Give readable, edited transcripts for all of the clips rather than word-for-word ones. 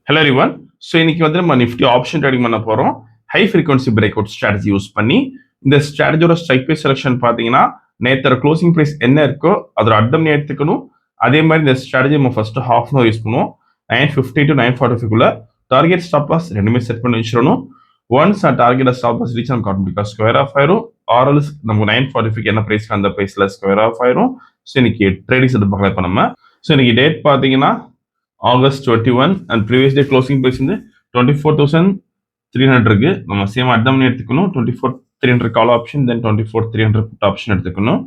Hello everyone. So இன்னைக்கு வந்து நம்ம நிஃப்டி ஆப்ஷன் ட்ரேடிங் பண்ண போகிறோம். High frequency break out strategy use பண்ணி. இந்த ஸ்ட்ராட்டஜியோட ஸ்ட்ரைக் ப்ரைஸ் செலெக்ஷன் பார்த்தீங்கன்னா நேற்று க்ளோசிங் ப்ரைஸ் என்ன இருக்கோ அதோட அட்டம் எடுத்துக்கணும். அதே மாதிரி இந்த ஸ்ட்ராட்டஜி நம்ம ஃபர்ஸ்ட் ஹாஃப் அன் யூஸ் பண்ணுவோம். 9:50 to 9:45 டார்கெட் ஸ்டாப் லாஸ் ரெண்டுமே செட் பண்ணி வச்சிடணும். Once target stop loss reach நமக்கு ஆட்டோமேட்டிக்காக ஸ்கொயர் ஆஃப் ஆயிரும். ஆர்எல்ஸ் நம்ம 9:45 என்ன ப்ரைஸ்க்கு அந்த ப்ரைஸில் ஸ்கொயர் ஆஃப் ஆயிரும். ஸோ இன்னைக்கு ட்ரேடிங்ஸ் எடுத்து பார்க்கலாம். இப்போ நம்ம ஸோ இன்னைக்கு டேட் பார்த்தீங்கன்னா August 21 and previous day closing price வந்து 24,300 இருக்கு. நம்ம சேம் அட்டம் எடுத்துக்கணும். 24,300 call option, then 24,300 put option எடுத்துக்கணும்.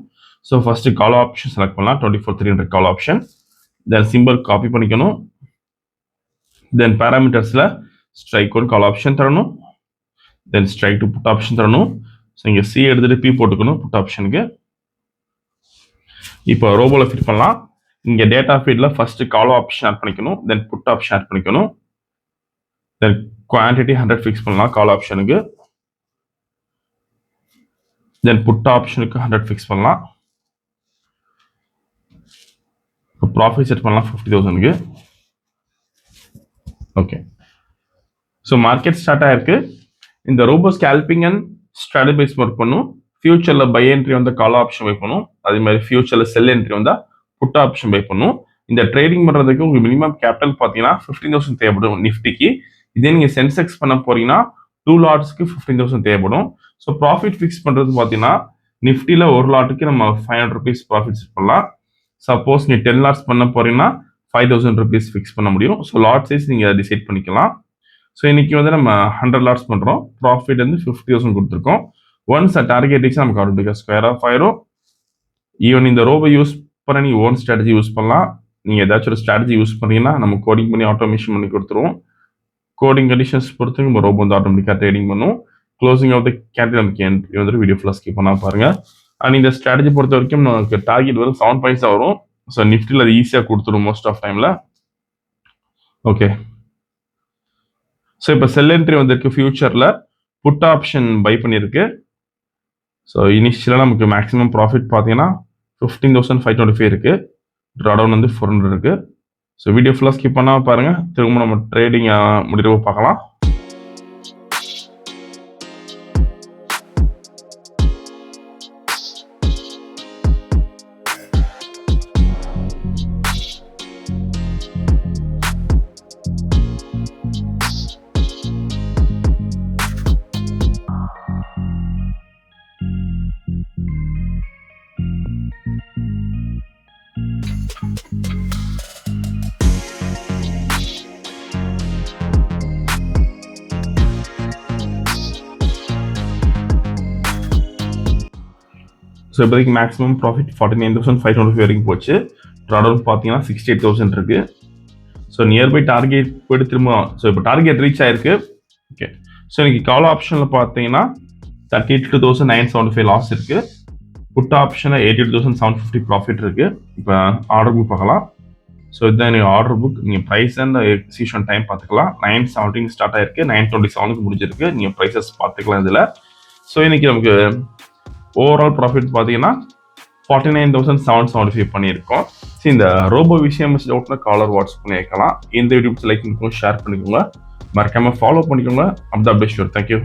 So first call option select பண்ணலாம். 24,300 call option, then simple copy பண்ணிக்கணும். தென் பேராமீட்டர்ஸில் ஸ்ட்ரைக் ஒன் கால் ஆப்ஷன் தரணும், then strike two put option தரணும். ஸோ இங்கே சி எடுத்துட்டு பி போட்டுக்கணும் புட் ஆப்ஷனுக்கு. இப்போ ரோபோவில் ஃபிட் பண்ணலாம். இங்கே டேட்டா ஃபீல்டில் ஃபர்ஸ்ட் கால் ஆப்ஷன் ஆட் பண்ணிக்கணும், தென் புட் ஆப்ஷன் ஆட் பண்ணிக்கணும். தென் குவான்டிட்டி 100 ஃபிக்ஸ் பண்ணலாம் கால் ஆப்ஷனுக்கு, தென் புட் ஆப்ஷனுக்கு 100 ஃபிக்ஸ் பண்ணலாம். ப்ராஃபிட் செட் பண்ணலாம் 50,000க்கு. ஓகே, ஸோ மார்க்கெட் ஸ்டார்ட் ஆயிருக்கு. இந்த robo scalping and strategies work பண்ணும். ஃபியூச்சரில் பை என்ட்ரி வந்து கால் ஆப்ஷன் பை பண்ணும். அதே மாதிரி ஃபியூச்சரில் செல் என்ட்ரி வந்தால் புட் ஆப்ஷன் பை பண்ணும். இந்த ட்ரேடிங் பண்ணுறதுக்கு உங்களுக்கு மினிமம் கேபிட்டல் பார்த்தீங்கன்னா 15,000 தேவைப்படும் நிஃப்டிக்கு. இதே நீங்கள் சென்செக்ஸ் பண்ண போறீங்கன்னா 2 லாட்ஸ்க்கு 15,000 தேவைப்படும். ஸோ ப்ராஃபிட் ஃபிக்ஸ் பண்ணுறது பார்த்தீங்கன்னா நிஃப்டியில் ஒரு லாட்டுக்கு நம்ம 500 rupees ப்ராஃபிட் செட் பண்ணலாம். சப்போஸ் நீங்கள் 10 லாட்ஸ் பண்ண போறீங்கன்னா 5,000 rupees ஃபிக்ஸ் பண்ண முடியும். ஸோ லாட் சைஸ் நீங்கள் டிசைட் பண்ணிக்கலாம். ஸோ இன்னைக்கு வந்து நம்ம 100 லாட்ஸ் பண்ணுறோம். ப்ராஃபிட் வந்து 50,000 கொடுத்துருக்கோம். ஒன்ஸ் டார்கெட் ரீச் நமக்கு ஆட்டோமேட்டிக்காக ஸ்கொயர் ஆஃப் ஆயிரும். ஈவன் இந்த ரோபோ யூஸ் பண்ண நீ ஓன் ஸ்ட்ராட்டஜி யூஸ் பண்ணலாம். நீங்கள் ஏதாச்சும் ஒரு ஸ்ட்ராட்டஜி யூஸ் பண்ணீங்கன்னா நம்ம கோடிங் பண்ணி ஆட்டோமேஷன் பண்ணி கொடுத்துருவோம். கோடிங் கண்டிஷன்ஸ் பொறுத்து நம்ம ரோபோ வந்து ஆட்டோமேட்டிக்காக ட்ரேடிங் பண்ணும். க்ளோசிங் ஆஃப் த கேண்டில் நமக்கு என்ட்ரி வந்து வீடியோ ஃபுல்லாக ஸ்கிப் பண்ணால் பாருங்க. அண்ட் இந்த ஸ்ட்ராட்டஜி பொறுத்த வரைக்கும் நமக்கு டார்கெட் வரும் 7 பாயிண்ட்ஸ் வரும். ஸோ நிஃப்டியில் அது ஈஸியாக கொடுத்துரும் மோஸ்ட் ஆஃப் டைமில். ஓகே, ஸோ இப்போ செல் என்ட்ரி வந்திருக்கு. ஃபியூச்சரில் புட் ஆப்ஷன் பை பண்ணியிருக்கு. ஸோ இனிஷியலாக நமக்கு மேக்ஸிமம் ப்ராஃபிட் பார்த்தீங்கன்னா 15,525 இருக்குது. ட்ராடவுன் வந்து 400 இருக்குது. ஸோ வீடியோ ஃபுல்லாக ஸ்கிப் பண்ணாமல் பாருங்கள். திரும்ப நம்ம ட்ரேடிங் முடிவு பார்க்கலாம். ஸோ இப்போதைக்கு மேக்ஸிமம் ப்ராஃபிட் 49,525 வரைக்கும் போச்சு. ட்ராடவுன் பார்த்தீங்கன்னா 68,000 இருக்கு. ஸோ நியர்பை டார்கெட் போய்ட்டு திரும்ப ஸோ இப்போ டார்கெட் ரீச் ஆயிருக்கு. ஓகே, ஸோ இன்னைக்கு கால் ஆப்ஷனில் பார்த்தீங்கன்னா 32,975 லாஸ் இருக்கு. புட் ஆப்ஷனில் 82,750 ப்ராஃபிட் இருக்கு. இப்போ ஆர்டர் புக் பார்க்கலாம். ஸோ இதுதான் எனக்கு ஆர்டர் புக். நீங்கள் ப்ரைஸ் அண்ட் எக்ஸிஷன் டைம் பார்த்துக்கலாம். 9:17 ஸ்டார்ட் ஆயிருக்கு, 9:27 முடிஞ்சிருக்கு. நீங்கள் ப்ரைஸஸ் பார்த்துக்கலாம் இதில். ஸோ இன்னைக்கு நமக்கு ஓவரால் ப்ராஃபிட் பார்த்தீங்கன்னா 49,775 பண்ணியிருக்கோம். ஸோ இந்த ரோபோ விஷயம் டவுட்னா காலர் வாட்ஸ்அப் பண்ணி வைக்கலாம். இந்த வீடியோ லைக் பண்ணிக்கோங்க, ஷேர் பண்ணிக்கோங்க, மறக்காமல் ஃபாலோ பண்ணிக்கோங்க. அப்படி அப்டேட் ஷூர். தேங்க்யூ.